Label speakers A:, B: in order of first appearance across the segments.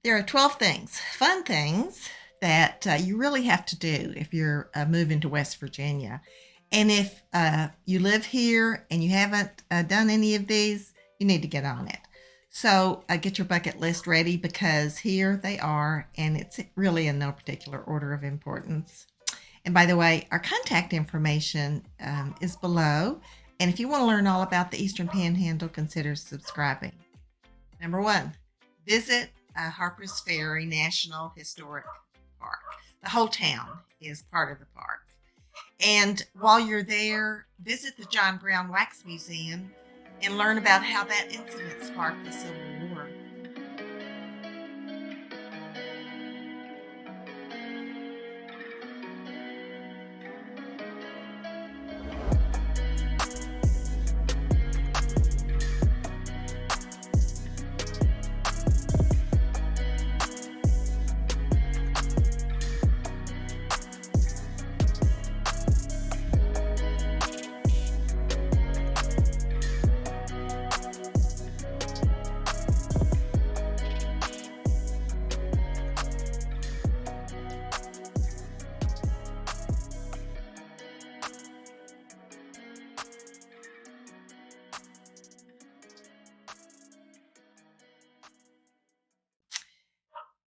A: There are 12 things, fun things that you really have to do if you're moving to West Virginia. And if you live here and you haven't done any of these, you need to get on it. So get your bucket list ready because here they are, and it's really in no particular order of importance. And by the way, our contact information is below. And if you want to learn all about the Eastern Panhandle, consider subscribing. Number one, visit Harpers Ferry National Historic Park. The whole town is part of the park. And while you're there, visit the John Brown Wax Museum and learn about how that incident sparked the Civil War.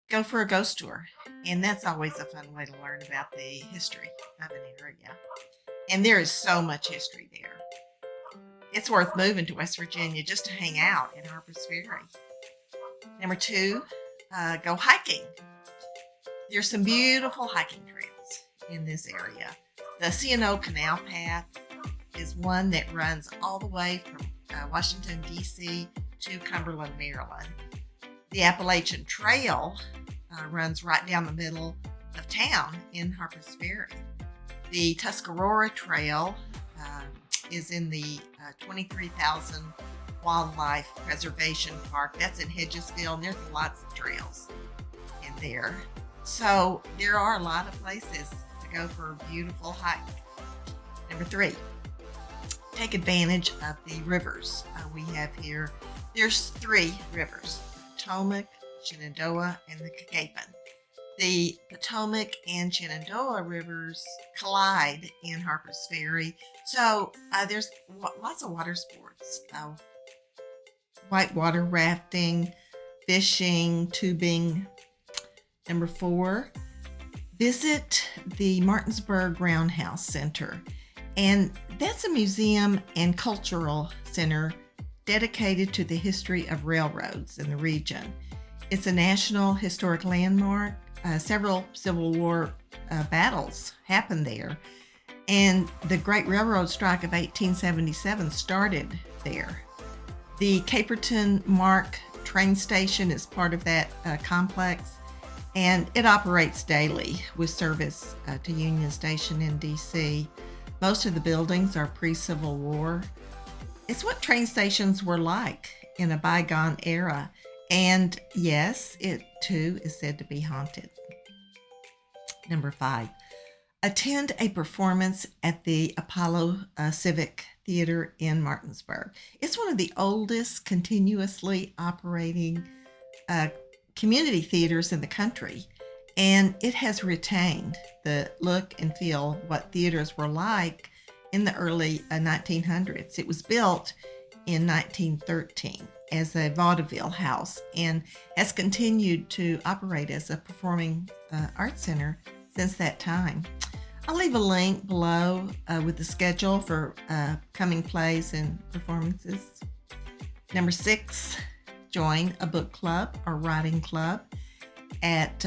A: Go for a ghost tour, and that's always a fun way to learn about the history of an area. And there is so much history there. It's worth moving to West Virginia just to hang out in Harpers Ferry. Number two, go hiking. There's some beautiful hiking trails in this area. The C&O Canal path is one that runs all the way from Washington, D.C. to Cumberland, Maryland. The Appalachian Trail runs right down the middle of town in Harpers Ferry. The Tuscarora Trail is in the 23,000 Wildlife Preservation Park. That's in Hedgesville, and there's lots of trails in there. So there are a lot of places to go for a beautiful hike. Number three, take advantage of the rivers we have here. There's three rivers: Potomac, Shenandoah, and the Cagapan. The Potomac and Shenandoah rivers collide in Harpers Ferry, so there's lots of water sports: whitewater rafting, fishing, tubing. Number four, visit the Martinsburg Roundhouse Center, and that's a museum and cultural center dedicated to the history of railroads in the region. It's a National Historic Landmark. Several Civil War battles happened there, and the Great Railroad Strike of 1877 started there. The Caperton Mark train station is part of that complex, and it operates daily with service to Union Station in D.C. Most of the buildings are pre-Civil War. It's what train stations were like in a bygone era. And yes, it too is said to be haunted. Number five, attend a performance at the Apollo Civic Theater in Martinsburg. It's one of the oldest continuously operating community theaters in the country. And it has retained the look and feel of what theaters were like in the early 1900s. It was built in 1913 as a vaudeville house and has continued to operate as a performing arts center since that time. I'll leave a link below with the schedule for coming plays and performances. Number six, join a book club or writing club at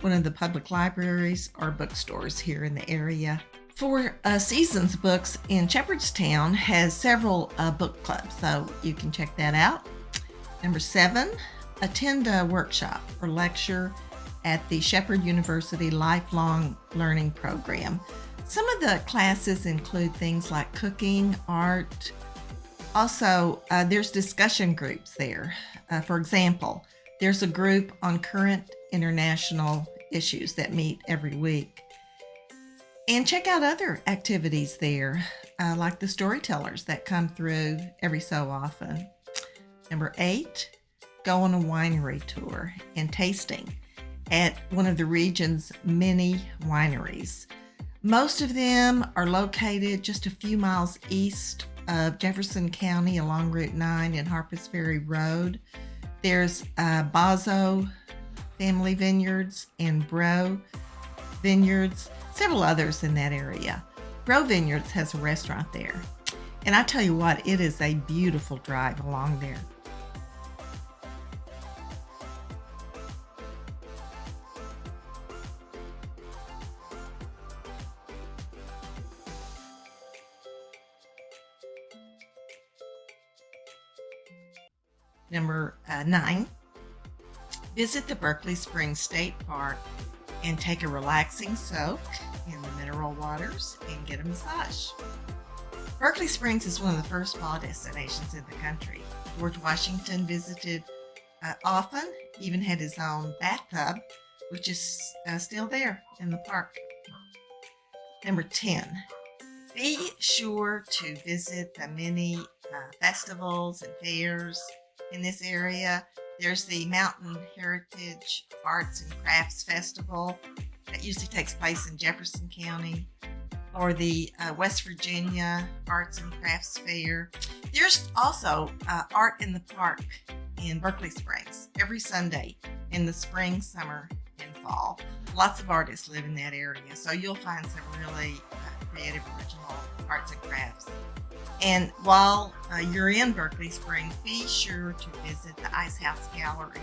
A: one of the public libraries or bookstores here in the area. Four Seasons Books in Shepherdstown has several book clubs, so you can check that out. Number seven, attend a workshop or lecture at the Shepherd University Lifelong Learning Program. Some of the classes include things like cooking, art. Also, there's discussion groups there. For example, there's a group on current international issues that meet every week. And check out other activities there, like the storytellers that come through every so often. Number eight, go on a winery tour and tasting at one of the region's many wineries. Most of them are located just a few miles east of Jefferson County along Route 9 and Harpers Ferry Road. There's Bazo Family Vineyards and Bro Vineyards, several others in that area. Bro Vineyards has a restaurant there. And I tell you what, it is a beautiful drive along there. Number 9, visit the Berkeley Springs State Park and take a relaxing soak in the mineral waters and get a massage. Berkeley Springs is one of the first spa destinations in the country. George Washington visited often, even had his own bathtub, which is still there in the park. Number 10, be sure to visit the many festivals and fairs in this area. There's the Mountain Heritage Arts and Crafts Festival that usually takes place in Jefferson County, or the West Virginia Arts and Crafts Fair. There's also Art in the Park in Berkeley Springs every Sunday in the spring, summer, and fall. Lots of artists live in that area, so you'll find some really creative, original arts and crafts. And while you're in Berkeley Springs, be sure to visit the Ice House Gallery.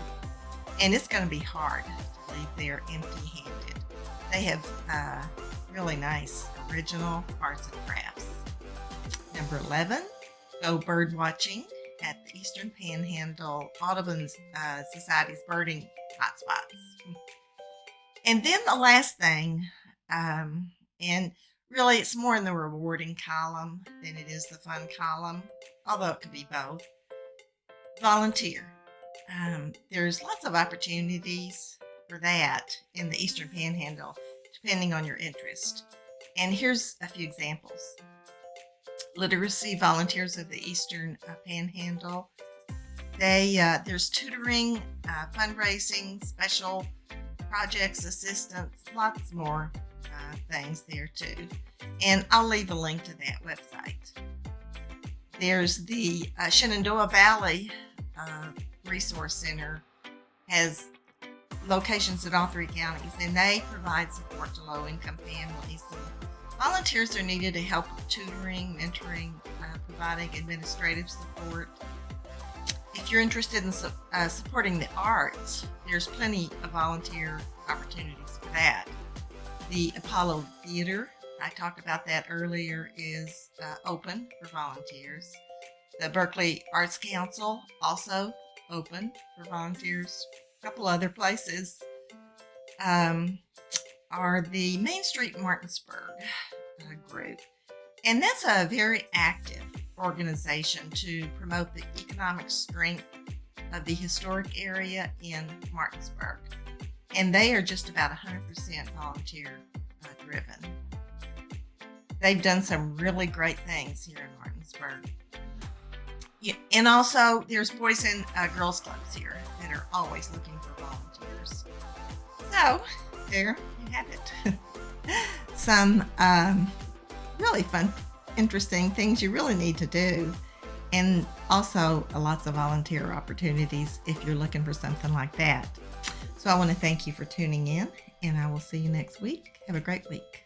A: And it's going to be hard to leave there empty-handed. They have really nice original arts and crafts. Number 11, go bird watching at the Eastern Panhandle Audubon Society's birding hotspots. And then the last thing, and really, it's more in the rewarding column than it is the fun column, although it could be both. Volunteer. There's lots of opportunities for that in the Eastern Panhandle, depending on your interest. And here's a few examples. Literacy volunteers of the Eastern Panhandle. There's tutoring, fundraising, special projects, assistance, lots more things there too. And I'll leave a link to that website. There's the Shenandoah Valley Resource Center, has locations in all 3 counties, and they provide support to low-income families. And volunteers are needed to help with tutoring, mentoring, providing administrative support. If you're interested in supporting the arts, there's plenty of volunteer opportunities for that. The Apollo Theater, I talked about that earlier, is open for volunteers. The Berkeley Arts Council, also open for volunteers. A couple other places are the Main Street Martinsburg group. And that's a very active organization to promote the economic strength of the historic area in Martinsburg. And they are just about 100% volunteer driven. They've done some really great things here in Martinsburg. Yeah, and also there's Boys and Girls Clubs here that are always looking for volunteers. So there you have it. Some really fun, interesting things you really need to do. And also lots of volunteer opportunities if you're looking for something like that. So I want to thank you for tuning in, and I will see you next week. Have a great week.